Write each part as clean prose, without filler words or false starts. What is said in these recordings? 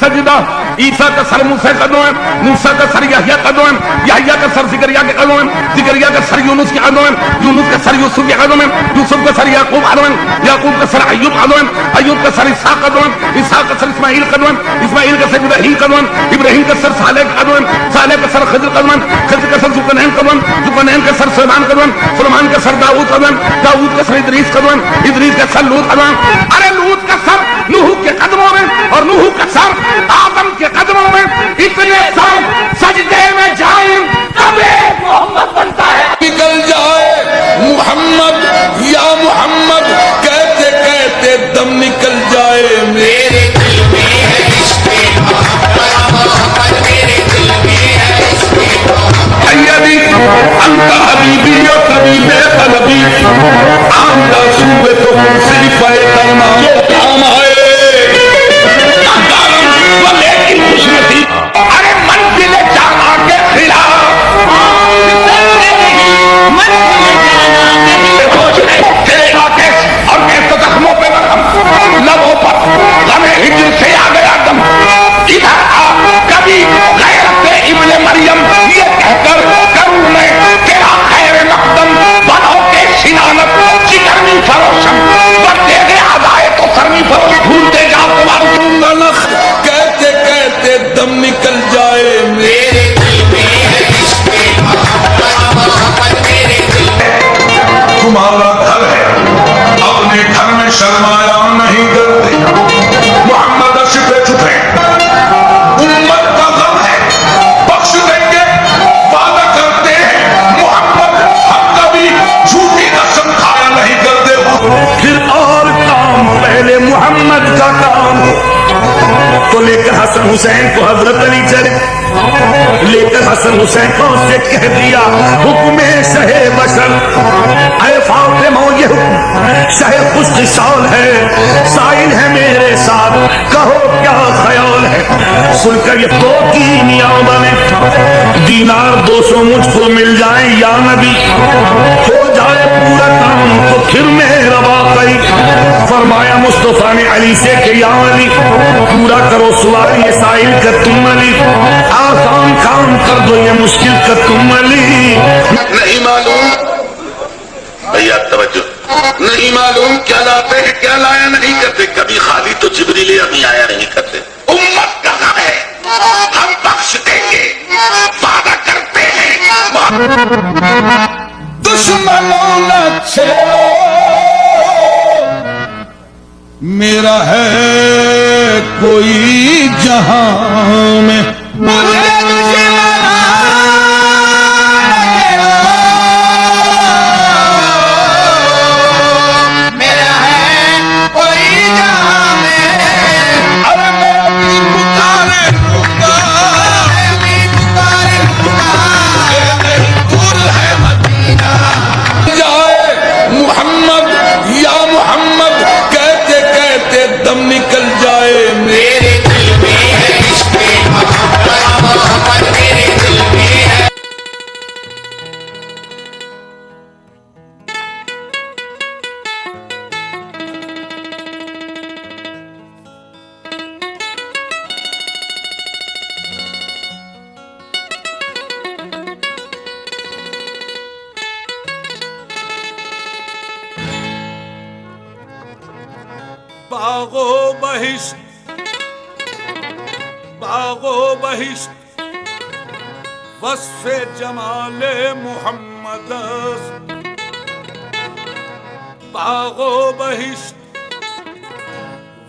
سجدہ، عیسیٰ کا سر موسیٰ قدم ہے، موسیٰ کا سر یحییٰ قدم ہے، یحییٰ کا سر زکریا کے قدم ہے، زکریا کا سر یونس کے قدم ہے، یونس کا سر یوسف کے قدم ہے، یوسف کا سر یعقوب قدم ہے، یعقوب کا سر ایوب قدم ہے، ایوب کا سر اسحاق قدم ہے، اسحاق کا سر اسماعیل قدم ہے، اسماعیل کا سر ابراہیم قدم ہے، ابراہیم کا سر صالح قدم ہے، صالح کا سر خضر قدم ہے، خضر کا سر ذوالقرنین قدم ہے، ذوالقرنین کا سر سلیمان قدم ہے، سلیمان کا سر داؤد قدم ہے، داؤد کا سر ادریس قدم ہے، ادریس کا سر لوط قدم ہے، ارے لوط کا سر نوح کے قدموں میں اور نوح کا سر آدم کے قدموں میں، اتنے سر سجدے میں جائیں تب ایک محمد بنتا ہے. نکل جائے محمد یا محمد کہتے کہتے دم نکل جائے میرے دل میں ہے عشق محمد، میرے دل میں ہے عشق محمد. سیدی انت حبیبی و طبیب قلبی، آمدہ سوئے تو صرف کلمہ جو کام آئے لیکن خوش نصیب. ارے منزل جانا کے خلاف اور کیسے زخموں پہ زخم، لبوں پر غم ہجر سے آ گیا دم. ادھر آ کبھی غیرت ابن مریم یہ کہہ کر کروں میں تیرا خیر مقدم، بنو کے سنانت چکرنی فروشم، بڑھتے گئے آدائے تو سرنی فروش، بھولتے جاؤ تمہاری نخ کہتے کہتے دم نکل جائے میرے دل میں ہے عشق محمد، میرے دل میں. تمہارا گھر ہے، اپنے گھر میں شرمایا نہیں کرتے، محمد اشفے چھپے، امت کا غم ہے بخش دیں گے وعدہ کرتے ہیں محمد، ہم کبھی جھوٹی قسم کھایا نہیں کرتے. پھر اور کام پہلے محمد کا کام تو لے کر حسن حسین کو حضرت علی چلے، لے کر حسن حسین کو سے کہہ دیا حکم شہ بشر، اے فاطمہ یہ حکم شہ خوش خصال ہے، سائل ہے میرے ساتھ کہو کیا خیال ہے. سن کر یہ دو کینیاں بنے، دینار 200 مجھ کو مل جائیں یا نبی، ہو جائے پورا کام تو پھر میرا واقعی. فرمایا مصطفیٰ نے علی سے کہ یا علی پورا کرو سوال یہ سائل کا تم علی، آسان کام کر دو یہ مشکل کا تم علی. نہیں معلوم بھیا توجہ، نہیں معلوم کیا لاتے ہیں کیا لایا نہیں کرتے، کبھی خالی تو جبریل ابھی آیا نہیں کرتے. امت کا غم ہے ہم بخش دیں گے وعدہ کرتے ہیں. دشمنوں نہ چھیڑو میرا ہے کوئی جہاں میں، دم نکل جائے میرے دل میں ہے عشق محمد، میرے دل میں ہے. باغ و بہشت، باغ و بہشت وصف جمال محمد است، باغ و بہشت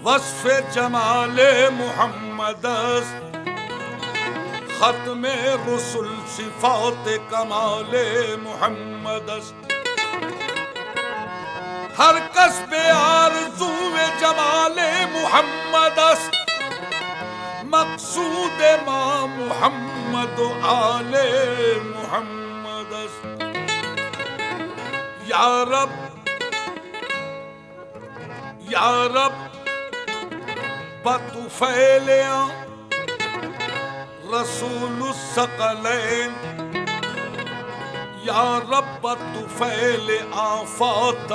وصف جمال محمد است، ختم رسل صفات کمال محمد است. ہر کس بے آرزو جمال محمد است، مقصود ما محمد و آل محمد است. یا رب یا رب بطفیلیاں رسول الثقلین، یا رب طفیل آفات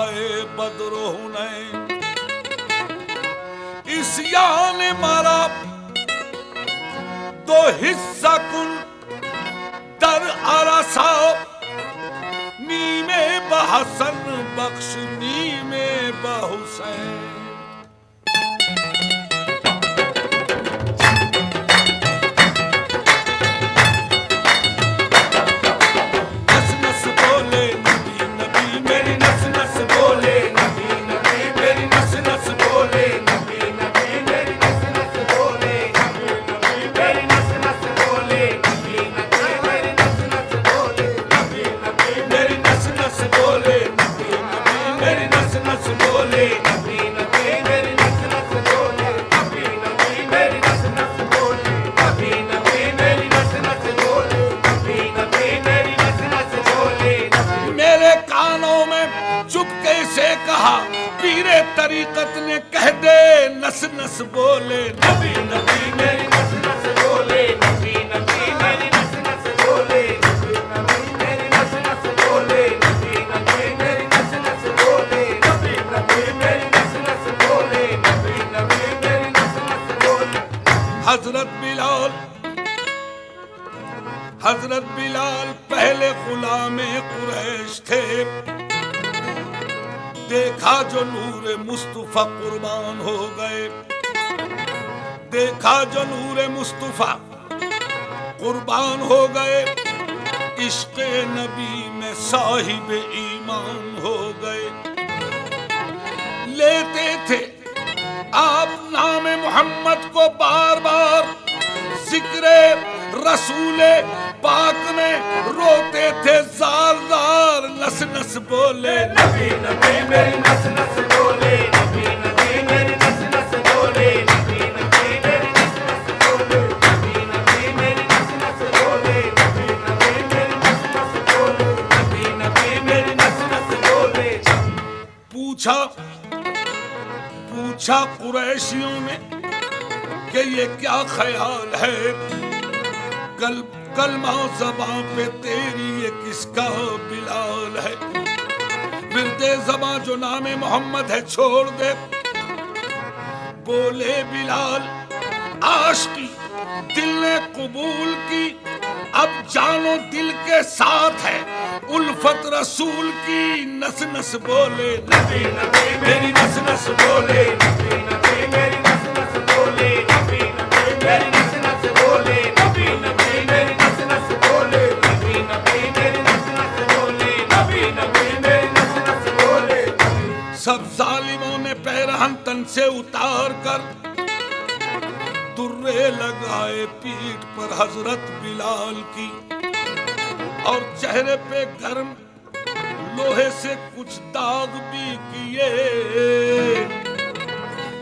بدر و حنین. عصیان مرا دو حصہ کن در عرصا نیمے بحسن بخش نیمے بحسین پیرے طریقت نے کہہ دے نس نس بولے نبی نبی میری نس نس بولے نبی نبی میری نس نس بولے نبی نبی میری نس نس بولے نبی نبی میری نس نس بولے نبی نبی میری نس نس بولے نبی نبی میری نس نس بولے حضرت بلال پہلے غلام قریش تھے دیکھا جو نور مصطفیٰ قربان ہو گئے دیکھا جو نور مصطفیٰ قربان ہو گئے عشق نبی میں صاحب ایمان ہو گئے لیتے تھے آپ نام محمد کو بار بار ذکر رسول پاک میں روتے تھے زار زار نس نس بولے نبی نبی میری نس نس بولے نبی نبی میری نس نس بولے نبی نبی میری نس نس بولے نبی نبی میری نس نس بولے نبی نبی میری نس نس بولے نبی نبی میری نس نس بولے پوچھا قریشیوں نے کہ یہ کیا خیال ہے کلمہ زباں پہ تیری یہ کس کا بلال ہے ورد زباں جو نام محمد ہے چھوڑ دے بولے بلال عاشقی دل نے قبول کی اب جانو دل کے ساتھ ہے الفت رسول کی نس نس بولے نبی نبی میری نس نس بولے نبی نبی میری نس نس بولے نبی نبی میری نس نس بولے نبی نبی میری نس نس بولے نبی نبی میری نس نس بولے نبی نبی میری نس نس بولے سب ظالموں نے پیرہن تن سے اتار کر درے لگائے پیٹھ پر حضرت بلال کی اور چہرے پہ گرم لوہے سے کچھ داغ بھی کیے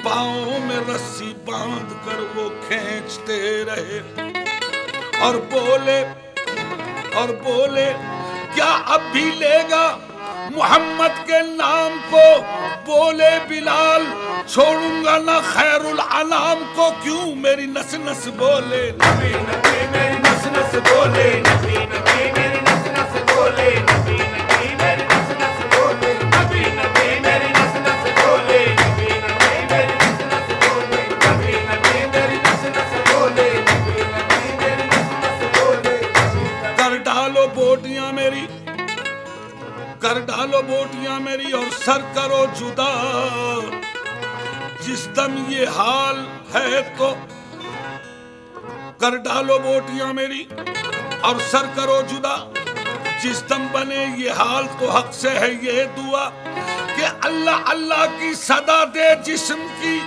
پاؤں میں رسی باندھ کر وہ کھینچتے رہے اور بولے کیا اب بھی لے گا محمد کے نام کو بولے بلال چھوڑوں گا نہ خیر الانام کو کیوں میری نس نس بولے نبی نبی میری نس نس بولے نبی نبی میری نس نس بولے نبی نبی میری نس نس بولے نبی نبی میری نس نس بولے نبی نبی میری نس نس بولے نبی نبی میری نس نس بولے نبی نبی میری نس نس بولے کر ڈالو بوٹیاں میری اور سر کرو جدا جس دم یہ حال ہے تو کر ڈالو بوٹیاں میری اور سر کرو جدا جس دم بنے یہ حال تو حق سے ہے یہ دعا کہ اللہ اللہ کی صدا دے جسم کی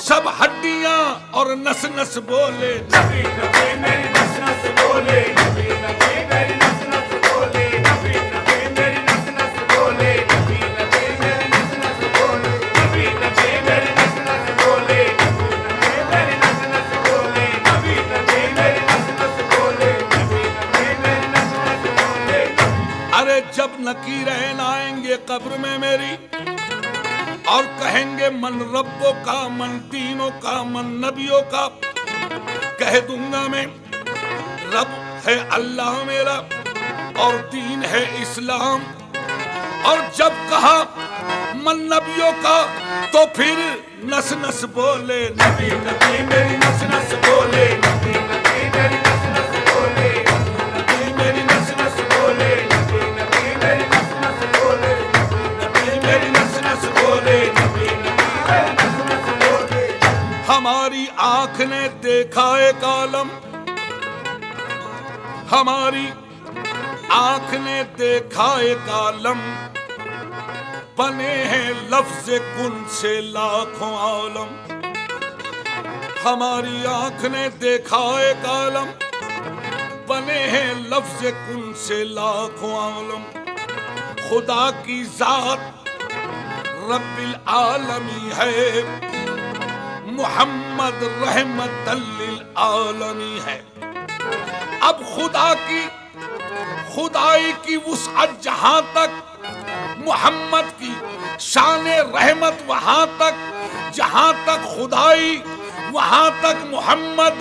سب ہڈیاں اور نس نس بولے نبی نبی میری نس نس بولے نبی نبی میری نس نس بولے نبی نبی میری نس نس بولے نبی نبی میری نس نس بولے نبی نبی میری نس نس بولے نبی نبی میری نس نس بولے نبی نبی میری نس نس بولے نبی نبی میری نس نس بولے ارے جب نکیرین آئیں گے قبر میں میری اور کہیں گے من ربوں کا من دینوں کا من نبیوں کا کہہ دوں گا میں رب ہے اللہ میرا اور دین ہے اسلام اور جب کہا من نبیوں کا تو پھر نس نس بولے نبی نبی میری نس نس بولے نبی نبی آنکھ نے دیکھا ایک عالم، ہماری آنکھ نے دیکھا ایک عالم، بنے ہیں لفظ کن سے لاکھوں عالم۔ ہماری آنکھ نے دیکھا ایک عالم، بنے ہیں لفظ کن سے لاکھوں عالم۔ خدا کی ذات رب العالمین ہے، محمد رحمت للعالمین ہے۔ اب خدا کی خدائی کی وسعت جہاں تک، محمد کی شان رحمت وہاں تک، جہاں تک خدائی وہاں تک محمد،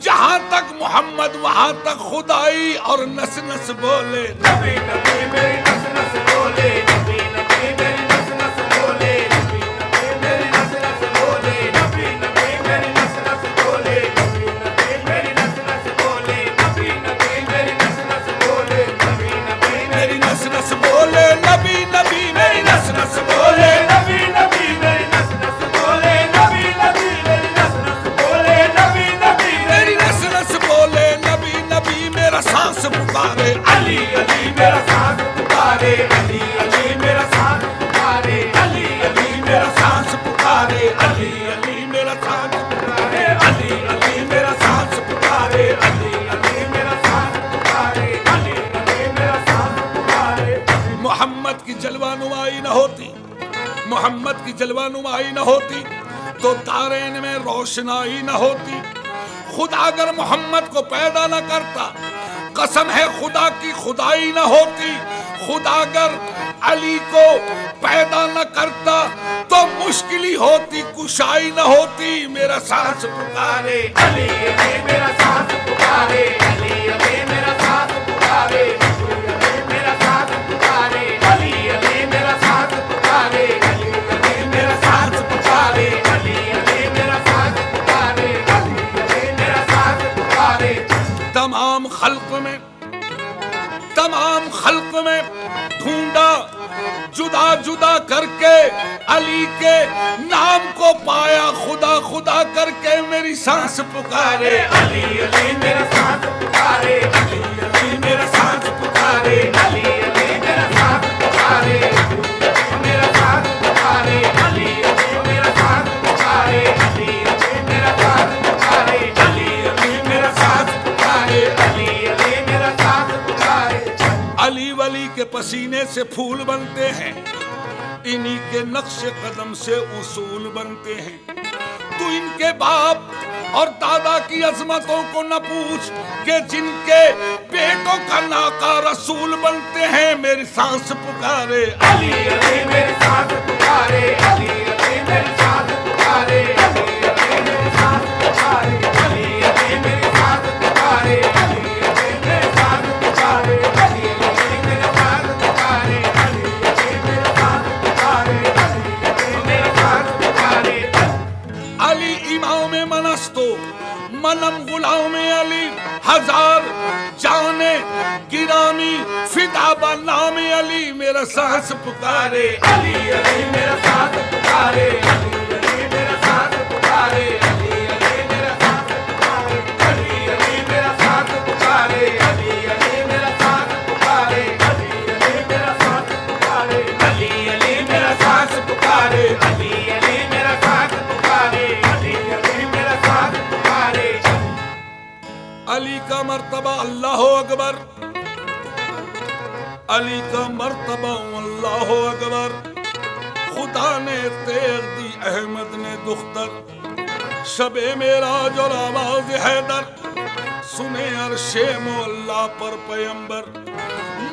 جہاں تک محمد وہاں تک خدائی۔ اور نس نس بولے نبی نبی میری نس نس بولے، نبی نبی میری نس نس بولے، نبی نبی میری نس نس بولے، نبی نبی میری نس نس بولے، نبی نبی میری نس نس بولے، نبی نبی میری نس نس بولے، نبی نبی میری نس نس بولے، نبی نبی میری نس نس بولے، نبی نبی میری نس نس بولے، نبی نبی میری نس نس بولے، نبی نبی میری نس نس بولے، نبی نبی میرا سانس پکارے، علی علی میرا سانس پکارے، علی علی میرا سانس پکارے، علی علی میرا سانس پکارے، علی علی میرا سانس پکارے، علی علی میرا سانس پکارے، علی علی میرا سانس پکارے، علی علی میرا سانس پکارے۔ محمد کی جلوہ نمائی نہ ہوتی، محمد کی جلوہ نمائی نہ ہوتی تو دارین میں روشنائی نہ ہوتی۔ خدا اگر محمد کو پیدا نہ کرتا، قسم ہے خدا کی خدائی نہ ہوتی۔ خدا اگر علی کو پیدا نہ کرتا تو مشکل ہی ہوتی، کشائی نہ ہوتی۔ میرا سانس پکارے، علی علی میرا سانس پکارے، علی علی میرا سانس پکارے، علی علی میرا سانس پکارے، علی علی میرا سانس پکارے، علی علی میرا سانس پکارے، علی علی میرا سانس پکارے، علی علی میرا سانس پکارے۔ تمام خلق میں ڈھونڈا جدا جدا کر کے، علی کے نام کو پایا، خدا خدا کر کے میری سانس پکارے، علی علی میرا سانس پکارے، علی علی میرا سانس پکارے، علی علی میرا سانس پکارے، میرا سانس پکارے، علی علی میرا سانس پکارے، علی علی میرا سانس پکارے، علی علی میرا سانس پکارے، علی علی میرا سانس پکارے۔ علی ولی کے پسینے سے پھول بنتے ہیں، انہی کے نقش قدم سے اصول بنتے ہیں۔ تو ان کے باپ اور دادا کی عظمتوں کو نہ پوچھ کہ جن کے بیٹوں کا ناقہ رسول بنتے ہیں۔ میری سانس پکارے، علی علی میری سانس پکارے، علی علی میری سانس پکارے، علی علی میری سانس پکارے، علی علی میری سانس پکارے، علی علی میری سانس پکارے، علی علی میری سانس پکارے، علی علی میری سانس پکارے، علی علی میری سانس پکارے۔ علی امام من است و منم غلام علی، ہزار جانے گرامی فدا بہ نام علی۔ میرا سانس پکارے، علی علی میرا سانس پکارے، علی علی میرا سانس پکارے، علی علی میرا سانس پکارے، علی علی میرا سانس پکارے، علی علی میرا سانس پکارے، علی علی میرا سانس پکارے، علی علی میرا سانس پکارے، علی علی میرا سانس پکارے، علی علی میرا سانس پکارے۔ علی کا مرتبہ اللہ اکبر، علی کا مرتبہ اللہ اکبر۔ خدا نے تیغ دی احمد نے دختر، شب معراج اور آواز حیدر، سنے عرش مولا پر پیمبر۔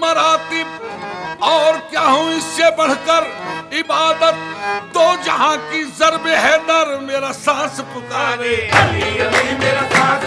مراتب اور کیا ہوں اس سے بڑھ کر، عبادت دو جہاں کی ضرب حیدر۔ میرا سانس پکارے، علی علی میرا سانس